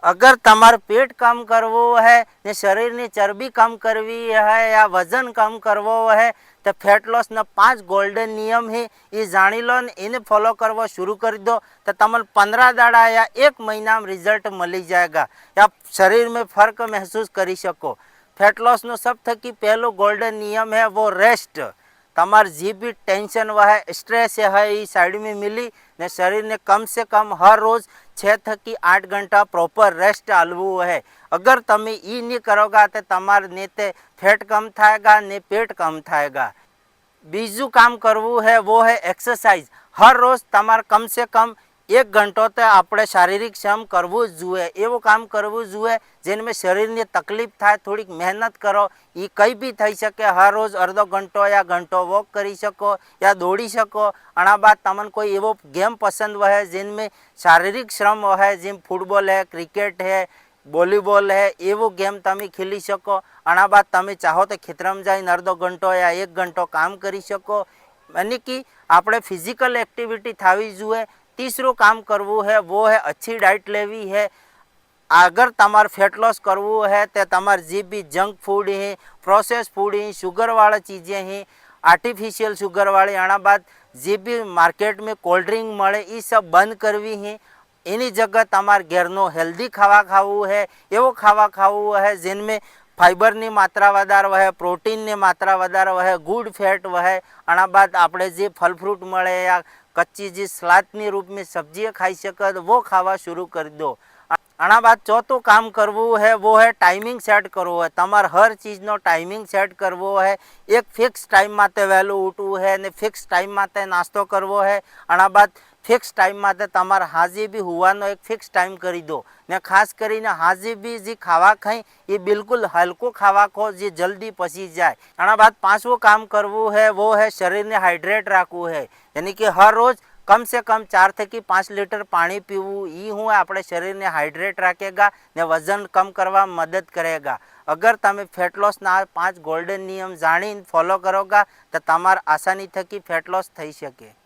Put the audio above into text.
अगर तमार पेट कम करवो है ने शरीर ने चर्बी कम करवी है या वजन कम करवो है तो फेट लॉस ना 5 गोल्डन नियम है ये जानी लो ने इन्हें फॉलो करवा शुरू कर दो तो तमल 15 दाड़ा या 1 महीना में रिजल्ट मिली जाएगा या शरीर में फर्क महसूस करी सको। फेट लॉस नो सब थकी पहलो गोल्डन नियम है वो रेस्ट। तमार जी भी टेंशन वह स्ट्रेस है ये साइड में मिली ने शरीर ने कम से कम हर रोज 6 थकी 8 घंटा प्रॉपर रेस्ट आलवू है। अगर तमे ई नहीं करोगा तो तमार ने ते फैट कम थाएगा ने पेट कम थाएगा। बीजू काम करवू है वो है एक्सरसाइज। हर रोज तमार कम से कम 1 घंटो तो આપણે શારીરિક શ્રમ કરવું જ જોઈએ। એવું કામ કરવું જોઈએ જેને શરીરને તકલીફ થાય, થોડીક મહેનત કરો, એ કંઈ બી થઈ શકે। હર રોજ અડધો ઘંટો या घंटो वॉक કરી શકો या દોડી શકો। આના બાદ તમને કોઈ એવો ગેમ પસંદ હોય जिनमें શારીરિક શ્રમ હોય, જેમ ફૂટબોલ है, क्रिकेट है, वॉलीबॉल है, एवो गेम तमे खेली सको। आना बाद तमे चाहो तो खेतर में जाए अर्धो घंटो या 1 घंटो काम करी सको। यानी कि આપણે फिजिकल एक्टिविटी थावी जुए। तीसरो काम करवू है वो है अच्छी डाइट लेवी है। अगर तमार फेट लॉस करवू है तो तमार जी भी जंक फूड है, प्रोसेस फूड है, शुगर वाला चीज़ें हैं, आर्टिफिशियल शुगर वाली, आना बाद जी भी मार्केट में कोल्ड ड्रिंक मळे ये सब बंद करवी है। एनी जगह तमार घेरनो हेल्दी खावा खावू है, एवो खावा खावू है जिनमें फाइबर ની માત્રા વધારે વહે, પ્રોટીન ની માત્રા વધારે વહે, ગુડ ફેટ વહે। આના બાદ આપણે જે ફલ ફ્રૂટ મળે या कच्ची जी सलाद रूप में सब्जी खाई सके तो वो खावा शुरू कर दो। आना बाद चौथो काम करवू है वो है टाइमिंग सेट करवो है। तमार हर चीज़ नो टाइमिंग सेट करवो है। एक फिक्स टाइम माते वहेलू उठवू है ने फिक्स टाइम माते नास्तो करवो है। आना बाद फिक्स टाइम माते तमार हाजी भी हुआनो एक फिक्स टाइम करी दो ने खास करीने हाजी भी जी खावा खाई ये बिल्कुल हल्को खावा खो जे जल्दी पची जाए। आना बाद पांचवो काम करवू है वो है शरीर ने हाइड्रेट राखवू है। यानी कि हर रोज कम से कम 4 थकी 5 लीटर पानी पीवू ई हूँ अपने शरीर ने हाइड्रेट रखेगा ने वजन कम करवा मदद करेगा। अगर तमे फेट लॉस ना 5 गोल्डन नियम जानी फॉलो करोगा तो तमार आसानी थकी फेट लॉस थई सके।